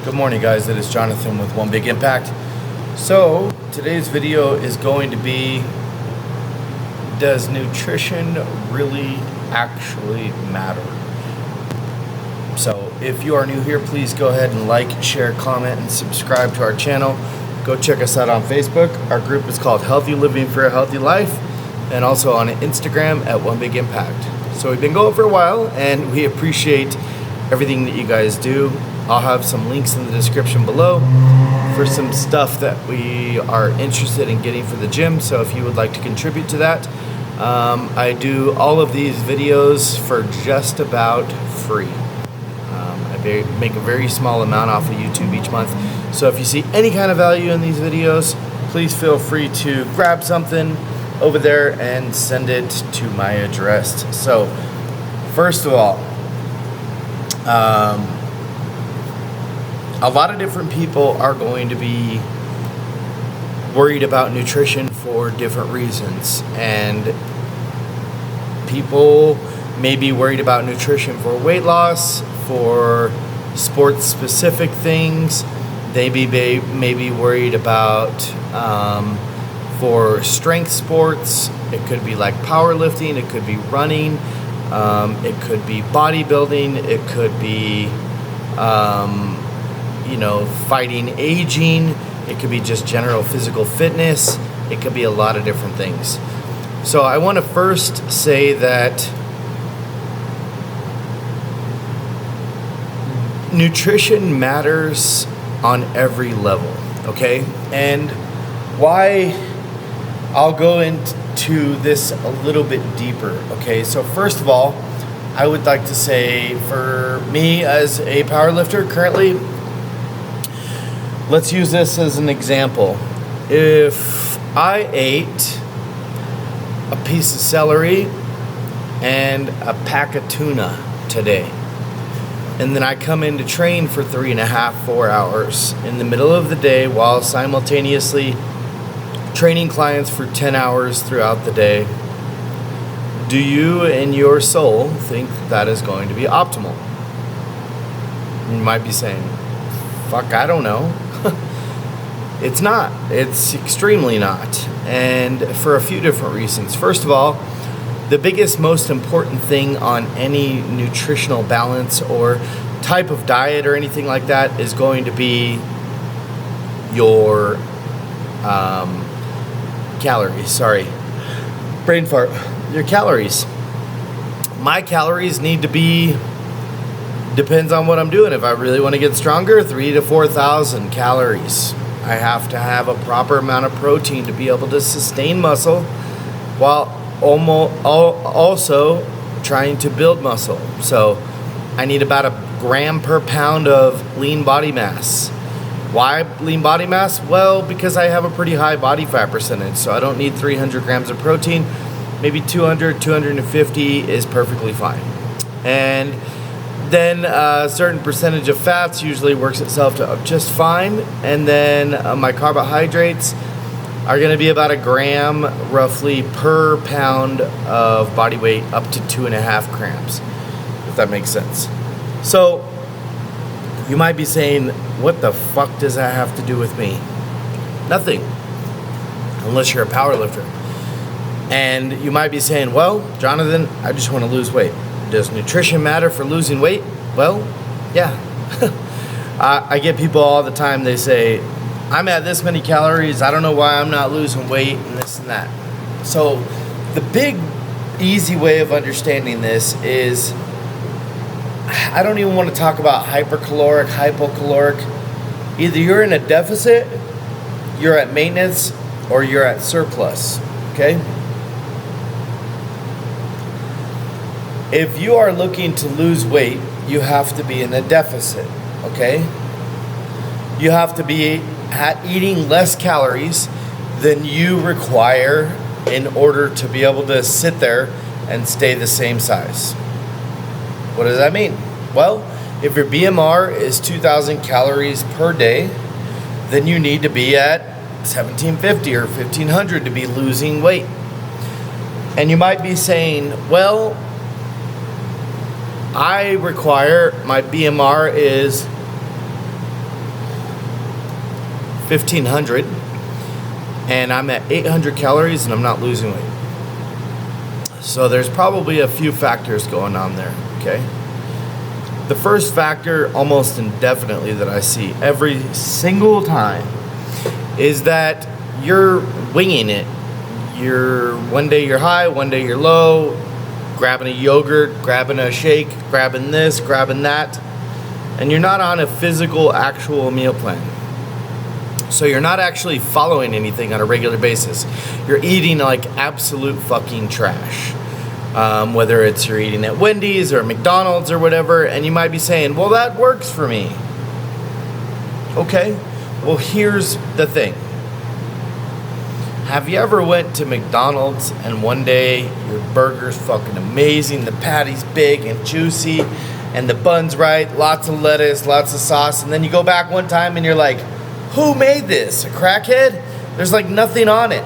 Good morning, guys. It is Jonathan with One Big Impact. So today's video is going to be, does nutrition really actually matter? So if you are new here, please go ahead and like, share, comment, and subscribe to our channel. Go check us out on Facebook. Our group is called Healthy Living for a Healthy Life, and also on Instagram at One Big Impact. So we've been going for a while, and we appreciate everything that you guys do. I'll have some links in the description below for some stuff that we are interested in getting for the gym. So if you would like to contribute to that, I do all of these videos for just about free. I make a very small amount off of YouTube each month. So if you see any kind of value in these videos, please feel free to grab something over there and send it to my address. So first of all, a lot of different people are going to be worried about nutrition for different reasons, and people may be worried about nutrition for weight loss, for sports specific things. They may be worried about for strength sports. It could be like powerlifting, it could be running, it could be bodybuilding, it could be fighting aging, it could be just general physical fitness, it could be a lot of different things. So I want to first say that nutrition matters on every level, okay? And why, I'll go into this a little bit deeper, okay? So first of all, I would like to say, for me as a powerlifter currently, let's use this as an example. If I ate a piece of celery and a pack of tuna today, and then I come in to train for 3.5-4 hours in the middle of the day while simultaneously training clients for 10 hours throughout the day, do you in your soul think that is going to be optimal? You might be saying, fuck, I don't know. It's not. It's extremely not. And for a few different reasons. First of all, the biggest, most important thing on any nutritional balance or type of diet or anything like that is going to be your calories. Sorry. Brain fart. Your calories. My calories need to be, depends on what I'm doing. If I really want to get stronger, 3,000 to 4,000 calories. I have to have a proper amount of protein to be able to sustain muscle while also trying to build muscle. So I need about 1 gram per pound of lean body mass. Why lean body mass? Well, because I have a pretty high body fat percentage, so I don't need 300 grams of protein. Maybe 200, 250 is perfectly fine. And then a certain percentage of fats usually works itself to just fine. And then my carbohydrates are going to be about 1 gram roughly per pound of body weight, up to 2.5 grams, if that makes sense. So you might be saying, what the fuck does that have to do with me? Nothing, unless you're a power lifter. And you might be saying, well, Jonathan, I just want to lose weight. Does nutrition matter for losing weight? Well, yeah. I get people all the time, they say, I'm at this many calories, I don't know why I'm not losing weight, and this and that. So the big, easy way of understanding this is, I don't even want to talk about hypercaloric, hypocaloric. Either you're in a deficit, you're at maintenance, or you're at surplus, okay? If you are looking to lose weight, you have to be in a deficit, okay? You have to be eating less calories than you require in order to be able to sit there and stay the same size. What does that mean? Well, if your BMR is 2,000 calories per day, then you need to be at 1,750 or 1,500 to be losing weight. And you might be saying, well, I require, my BMR is 1,500 and I'm at 800 calories and I'm not losing weight. So there's probably a few factors going on there, okay? The first factor, almost indefinitely, that I see every single time is that you're winging it. One day you're high, one day you're low, grabbing a yogurt, grabbing a shake, grabbing this, grabbing that, and you're not on a physical, actual meal plan. So you're not actually following anything on a regular basis. You're eating like absolute fucking trash. Whether it's you're eating at Wendy's or McDonald's or whatever, and you might be saying, well, that works for me. Okay, well, here's the thing. Have you ever went to McDonald's and one day your burger's fucking amazing, the patty's big and juicy, and the bun's right, lots of lettuce, lots of sauce, and then you go back one time and you're like, who made this? A crackhead? There's like nothing on it.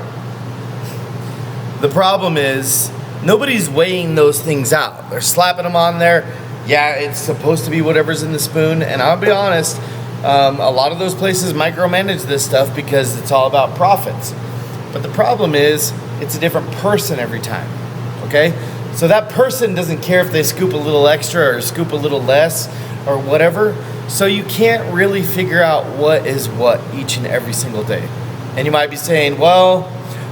The problem is nobody's weighing those things out. They're slapping them on there. Yeah, it's supposed to be whatever's in the spoon, and I'll be honest, a lot of those places micromanage this stuff because it's all about profits. But the problem is, it's a different person every time, okay? So that person doesn't care if they scoop a little extra or scoop a little less or whatever. So you can't really figure out what is what each and every single day. And you might be saying, well,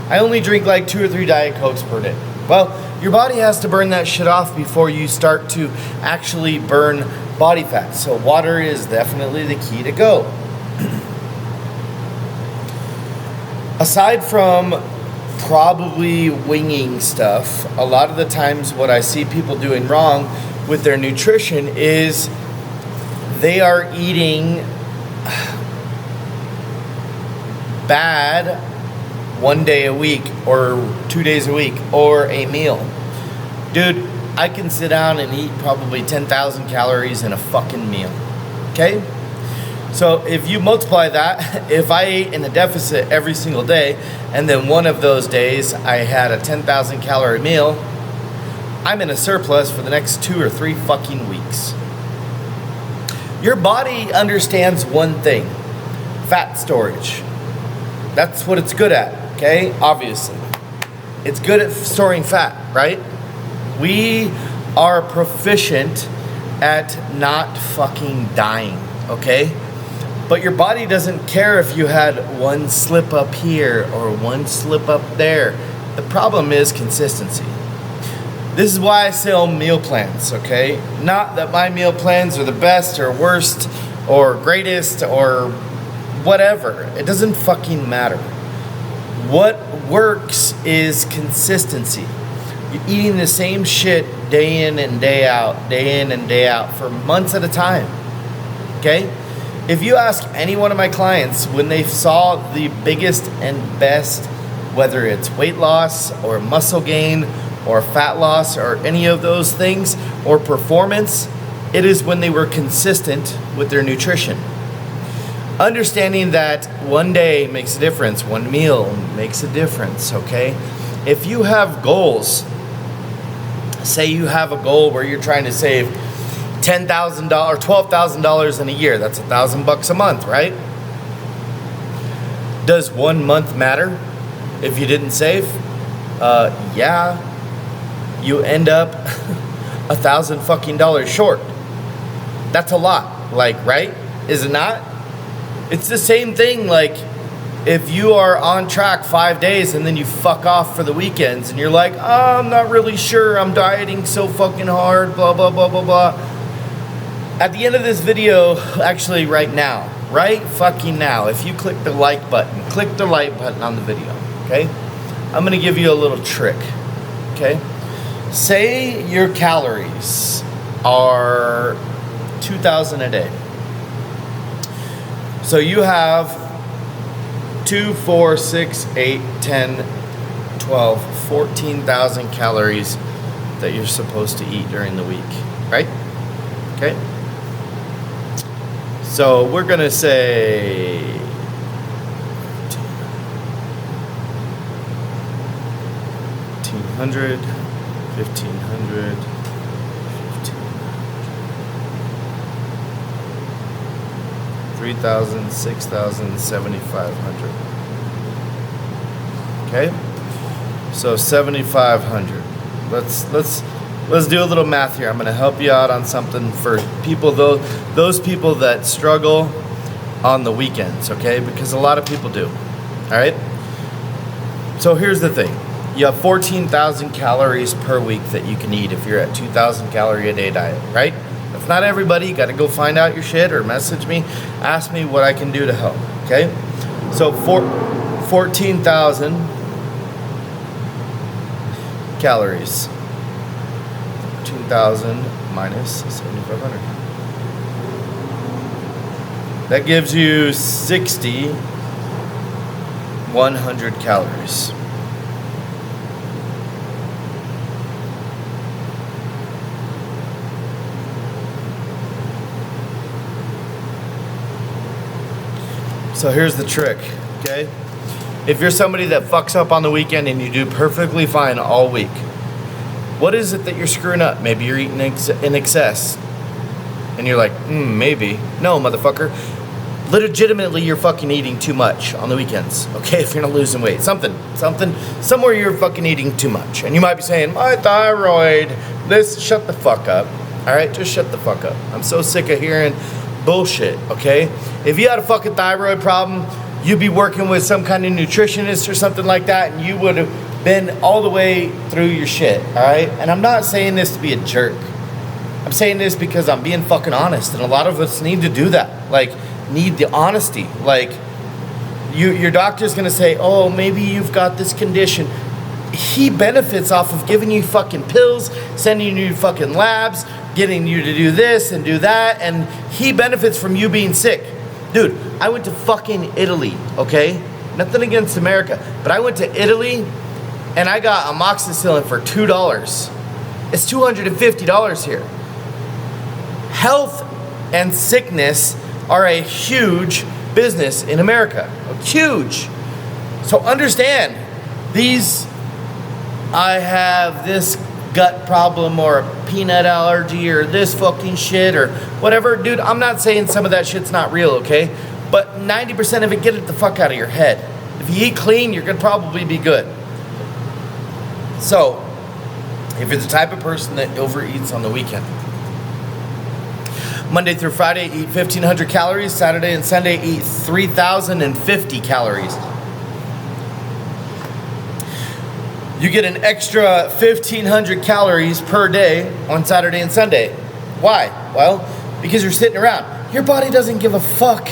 I only drink like 2 or 3 Diet Cokes per day. Well, your body has to burn that shit off before you start to actually burn body fat. So water is definitely the key to go. Aside from probably winging stuff, a lot of the times what I see people doing wrong with their nutrition is they are eating bad 1 day a week or 2 days a week or a meal. Dude, I can sit down and eat probably 10,000 calories in a fucking meal. Okay? So if you multiply that, if I ate in a deficit every single day, and then one of those days I had a 10,000 calorie meal, I'm in a surplus for the next 2 or 3 fucking weeks. Your body understands one thing: fat storage. That's what it's good at, okay? Obviously. It's good at storing fat, right? We are proficient at not fucking dying, okay? But your body doesn't care if you had one slip up here or one slip up there. The problem is consistency. This is why I sell meal plans, okay? Not that my meal plans are the best or worst or greatest or whatever. It doesn't fucking matter. What works is consistency. You're eating the same shit day in and day out for months at a time, okay? If you ask any one of my clients when they saw the biggest and best, whether it's weight loss or muscle gain or fat loss or any of those things or performance, it is when they were consistent with their nutrition. Understanding that one day makes a difference, one meal makes a difference, okay? If you have goals, say you have a goal where you're trying to save $10,000, $12,000 in a year, that's $1,000 a month, right? Does 1 month matter if you didn't save? Yeah. You end up $1,000 fucking dollars short. That's a lot, like, right? Is it not? It's the same thing, like, if you are on track 5 days and then you fuck off for the weekends and you're like, oh, I'm not really sure, I'm dieting so fucking hard, blah, blah, blah, blah, blah. At the end of this video, actually right now, right fucking now, if you click the like button on the video, okay? I'm gonna give you a little trick, okay? Say your calories are 2,000 a day. So you have 2, 4, 6, 8, 10, 12, 14,000 calories that you're supposed to eat during the week, right? Okay? So we're gonna say 1,500, 1,500, 1,500, 3,000, 6,000, 7,500. Okay? So 7,500. Let's do a little math here. I'm going to help you out on something for people, those people that struggle on the weekends, okay? Because a lot of people do. All right? So here's the thing. You have 14,000 calories per week that you can eat if you're at 2,000 calorie a day diet, right? If not everybody, you got to go find out your shit or message me, ask me what I can do to help, okay? So 14,000 calories. 2,000 minus 7,500. That gives you 100 calories. So here's the trick, okay? If you're somebody that fucks up on the weekend and you do perfectly fine all week, what is it that you're screwing up? Maybe you're eating in excess. And you're like, maybe. No, motherfucker. Legitimately, you're fucking eating too much on the weekends, okay? If you're not losing weight. Somewhere you're fucking eating too much. And you might be saying, my thyroid. Shut the fuck up, all right? Just shut the fuck up. I'm so sick of hearing bullshit, okay? If you had a fucking thyroid problem, you'd be working with some kind of nutritionist or something like that, and you would have been all the way through your shit, all right? And I'm not saying this to be a jerk. I'm saying this because I'm being fucking honest, and a lot of us need to do that. Like, need the honesty. Like, your doctor's gonna say, oh, maybe you've got this condition. He benefits off of giving you fucking pills, sending you fucking labs, getting you to do this and do that, and he benefits from you being sick. Dude, I went to fucking Italy, okay? Nothing against America, but I went to Italy and I got amoxicillin for $2. It's $250 here. Health and sickness are a huge business in America. Huge. So understand, I have this gut problem or a peanut allergy or this fucking shit or whatever. Dude, I'm not saying some of that shit's not real, okay? But 90% of it, get it the fuck out of your head. If you eat clean, you're gonna probably be good. So, if you're the type of person that overeats on the weekend, Monday through Friday, eat 1,500 calories. Saturday and Sunday, eat 3,050 calories. You get an extra 1,500 calories per day on Saturday and Sunday. Why? Well, because you're sitting around. Your body doesn't give a fuck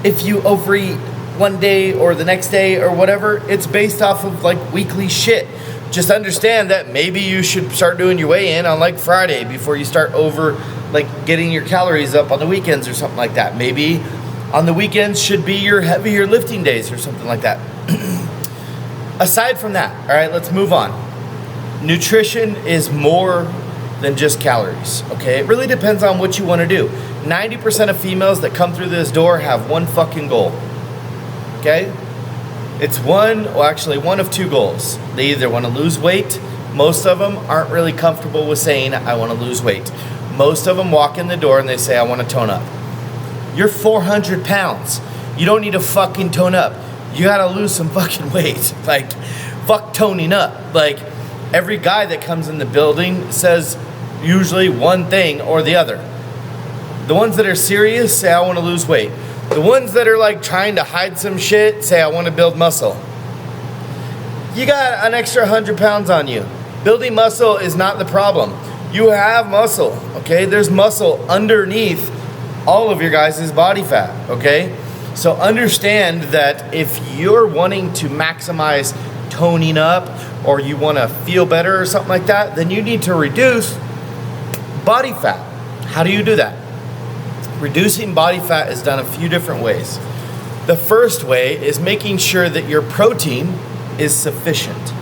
if you overeat one day or the next day or whatever. It's based off of like weekly shit. Just understand that maybe you should start doing your weigh-in on like Friday before you start getting your calories up on the weekends or something like that. Maybe on the weekends should be your heavier lifting days or something like that. Aside from that, all right, let's move on. Nutrition is more than just calories, okay? It really depends on what you want to do. 90% of females that come through this door have one fucking goal, okay? It's one of two goals. They either want to lose weight. Most of them aren't really comfortable with saying, I want to lose weight. Most of them walk in the door and they say, I want to tone up. You're 400 pounds. You don't need to fucking tone up. You gotta lose some fucking weight. Like, fuck toning up. Like, every guy that comes in the building says usually one thing or the other. The ones that are serious say, I want to lose weight. The ones that are like trying to hide some shit say, I want to build muscle. You got an extra 100 pounds on you. Building muscle is not the problem. You have muscle, okay? There's muscle underneath all of your guys' body fat, okay? So understand that if you're wanting to maximize toning up or you want to feel better or something like that, then you need to reduce body fat. How do you do that? Reducing body fat is done a few different ways. The first way is making sure that your protein is sufficient.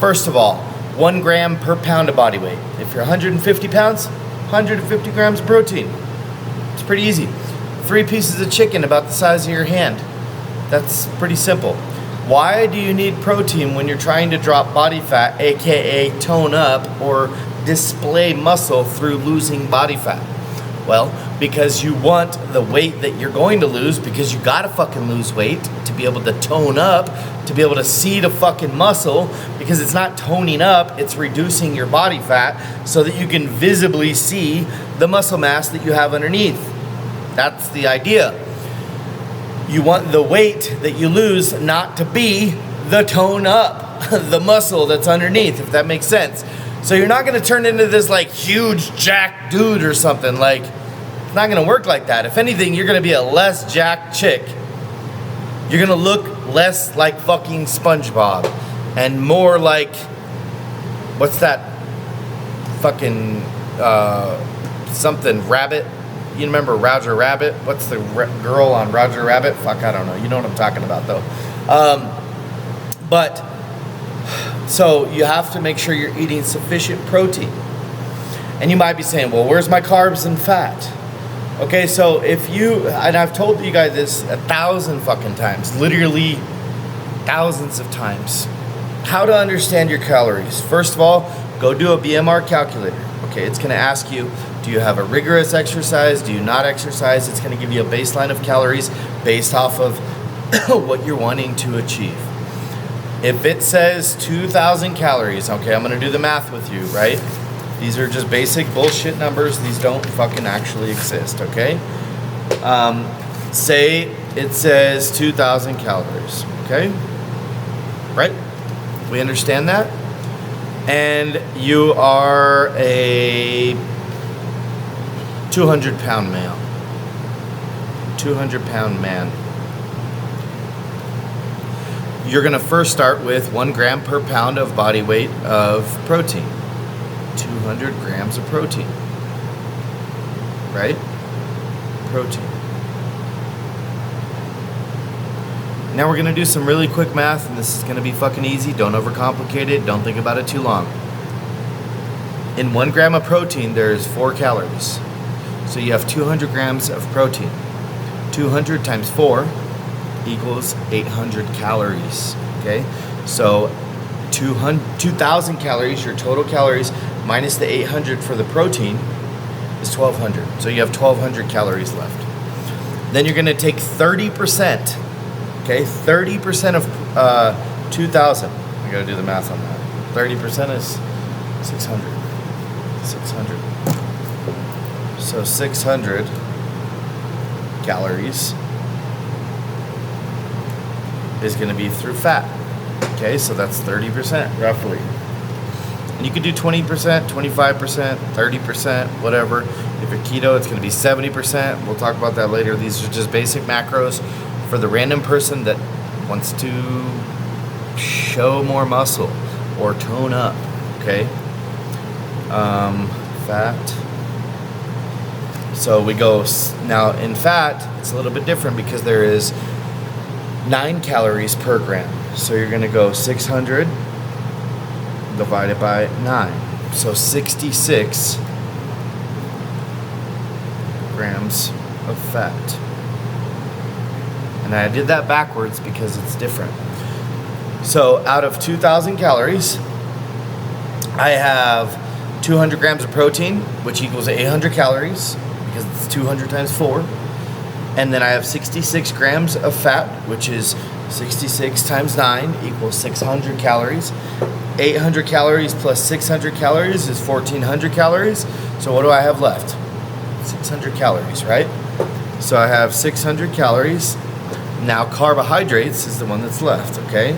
First of all, 1 gram per pound of body weight. If you're 150 pounds, 150 grams of protein. It's pretty easy. 3 pieces of chicken about the size of your hand. That's pretty simple. Why do you need protein when you're trying to drop body fat, aka tone up or display muscle through losing body fat? Well, because you want the weight that you're going to lose, because you gotta fucking lose weight to be able to tone up, to be able to see the fucking muscle, because it's not toning up, it's reducing your body fat so that you can visibly see the muscle mass that you have underneath. That's the idea. You want the weight that you lose not to be the tone up, the muscle that's underneath, if that makes sense. So you're not gonna turn into this like huge jacked dude or something. Like, it's not gonna work like that. If anything, you're gonna be a less jacked chick. You're gonna look less like fucking SpongeBob and more like, what's that fucking something rabbit? You remember Roger Rabbit? What's the girl on Roger Rabbit? Fuck, I don't know. You know what I'm talking about though. But so you have to make sure you're eating sufficient protein. And you might be saying, well, where's my carbs and fat? Okay, so if you, and I've told you guys this 1,000 fucking times, literally thousands of times, how to understand your calories. First of all, go do a BMR calculator. Okay, it's gonna ask you, do you have a rigorous exercise? Do you not exercise? It's gonna give you a baseline of calories based off of what you're wanting to achieve. If it says 2,000 calories, okay, I'm gonna do the math with you, right? These are just basic bullshit numbers. These don't fucking actually exist, okay? Say it says 2,000 calories, okay? Right? We understand that? And you are a 200-pound male. 200-pound man. You're gonna first start with 1 gram per pound of body weight of protein. 200 grams of protein, right? Protein. Now we're gonna do some really quick math, and this is gonna be fucking easy. Don't overcomplicate it. Don't think about it too long. In 1 gram of protein, there's 4 calories. So you have 200 grams of protein. 200 times 4 equals 800 calories, okay? So 2,000 calories, your total calories, minus the 800 for the protein is 1,200. So you have 1,200 calories left. Then you're gonna take 30%, okay? 30% of 2,000. I gotta do the math on that. 30% is 600. 600. So 600 calories is gonna be through fat. Okay, so that's 30% roughly. And you could do 20%, 25%, 30%, whatever. If you're keto, it's gonna be 70%. We'll talk about that later. These are just basic macros for the random person that wants to show more muscle or tone up, okay? Fat. So we go, now in fat, it's a little bit different because there is 9 calories per gram. So you're gonna go 600 divided by 9. So 66 grams of fat. And I did that backwards because it's different. So out of 2,000 calories, I have 200 grams of protein, which equals 800 calories because it's 200 times 4. And then I have 66 grams of fat, which is 66 times 9 equals 600 calories. 800 calories plus 600 calories is 1,400 calories. So what do I have left? 600 calories, right? So I have 600 calories. Now carbohydrates is the one that's left, okay?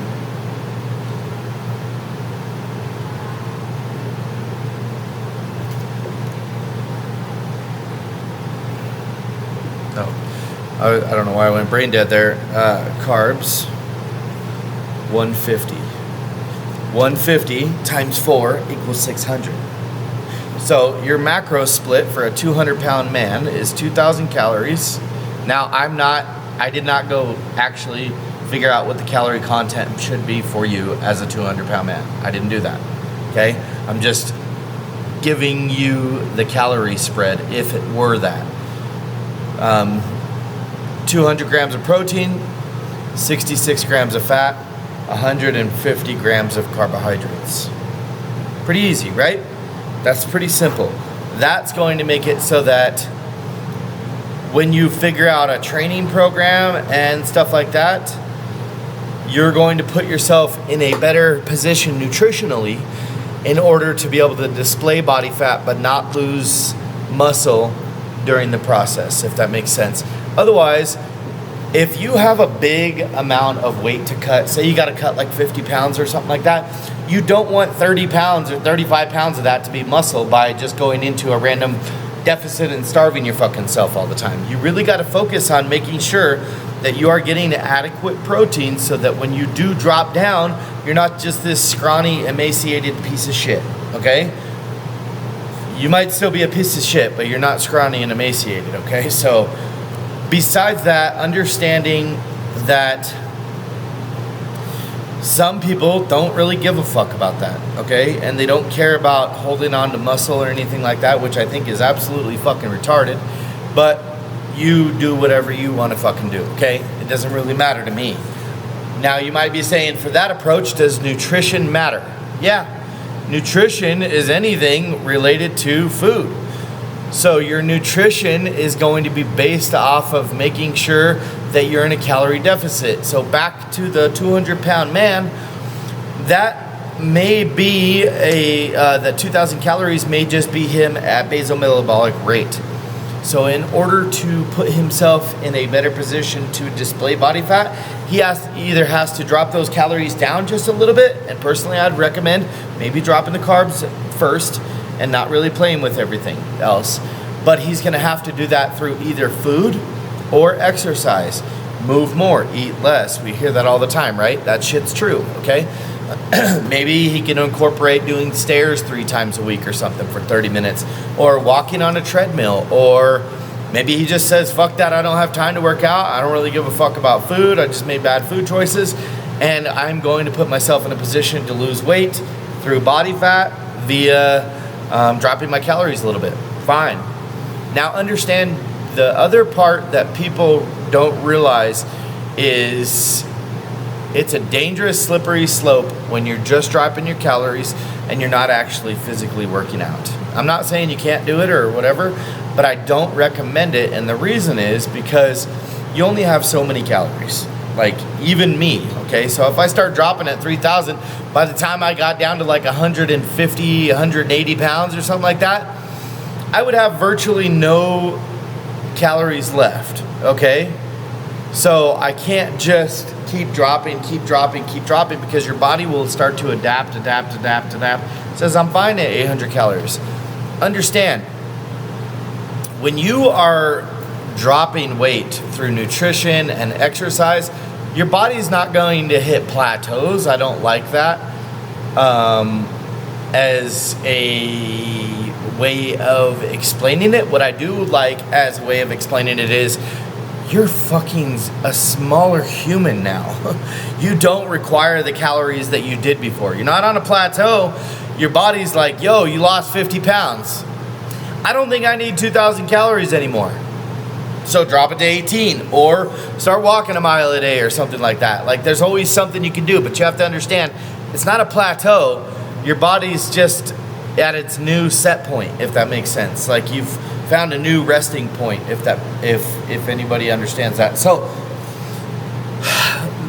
I don't know why I went brain dead there. Carbs, 150. 150 times 4 equals 600. So your macro split for a 200-pound man is 2,000 calories. Now I did not go actually figure out what the calorie content should be for you as a 200-pound man. I didn't do that, okay? I'm just giving you the calorie spread if it were that. 200 grams of protein, 66 grams of fat, 150 grams of carbohydrates. Pretty easy, right? That's pretty simple. That's going to make it so that when you figure out a training program and stuff like that, you're going to put yourself in a better position nutritionally in order to be able to display body fat but not lose muscle during the process, if that makes sense. Otherwise, if you have a big amount of weight to cut, say you got to cut like 50 pounds or something like that, you don't want 30 pounds or 35 pounds of that to be muscle by just going into a random deficit and starving your fucking self all the time. You really got to focus on making sure that you are getting adequate protein so that when you do drop down, you're not just this scrawny, emaciated piece of shit, okay? You might still be a piece of shit, but you're not scrawny and emaciated, okay? So besides that, understanding that some people don't really give a fuck about that, okay? And they don't care about holding on to muscle or anything like that, which I think is absolutely fucking retarded. But you do whatever you want to fucking do, okay? It doesn't really matter to me. Now, you might be saying, for that approach, does nutrition matter? Yeah, nutrition is anything related to food. So your nutrition is going to be based off of making sure that you're in a calorie deficit. So back to the 200-pound man, that may be the 2,000 calories may just be him at basal metabolic rate. So in order to put himself in a better position to display body fat, he either has to drop those calories down just a little bit, and personally I'd recommend maybe dropping the carbs first and not really playing with everything else. But he's gonna have to do that through either food or exercise. Move more, eat less. We hear that all the time, right? That shit's true, okay? Maybe he can incorporate doing stairs 3 times a week or something for 30 minutes, or walking on a treadmill, or maybe he just says, fuck that, I don't have time to work out, I don't really give a fuck about food, I just made bad food choices, and I'm going to put myself in a position to lose weight through body fat via dropping my calories a little bit. Fine. Now understand, the other part that people don't realize is it's a dangerous, slippery slope when you're just dropping your calories and you're not actually physically working out. I'm not saying you can't do it or whatever, but I don't recommend it. And the reason is because you only have so many calories. Like, even me, okay? So if I start dropping at 3,000, by the time I got down to like 150, 180 pounds or something like that, I would have virtually no calories left, okay? So I can't just keep dropping, because your body will start to adapt. It says, I'm fine at 800 calories. Understand, when you are dropping weight through nutrition and exercise, your body's not going to hit plateaus. I don't like that. As a way of explaining it, what I do like as a way of explaining it is, you're fucking a smaller human now. You don't require the calories that you did before. You're not on a plateau. Your body's like, yo, you lost 50 pounds. I don't think I need 2,000 calories anymore. So drop it to 18 or start walking a mile a day or something like that. Like, there's always something you can do, but you have to understand, it's not a plateau. Your body's just at its new set point, if that makes sense. Like, you've found a new resting point, if anybody understands that. So,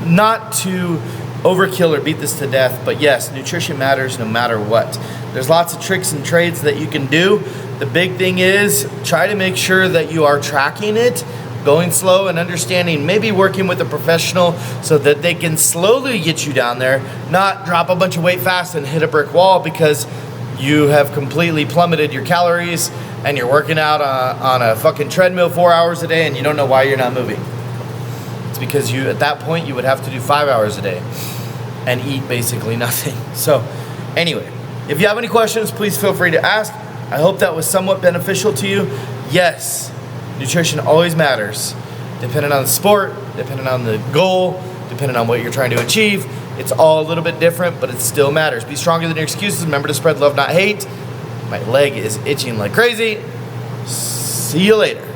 not to overkill or beat this to death, but yes, nutrition matters no matter what. There's lots of tricks and trades that you can do. The big thing is, try to make sure that you are tracking it, going slow and understanding, maybe working with a professional so that they can slowly get you down there, not drop a bunch of weight fast and hit a brick wall because you have completely plummeted your calories and you're working out on a fucking treadmill 4 hours a day and you don't know why you're not moving. It's because you, at that point, you would have to do 5 hours a day and eat basically nothing. So anyway, if you have any questions, please feel free to ask. I hope that was somewhat beneficial to you. Yes, nutrition always matters. Depending on the sport, depending on the goal, depending on what you're trying to achieve, it's all a little bit different, but it still matters. Be stronger than your excuses. Remember to spread love, not hate. My leg is itching like crazy. See you later.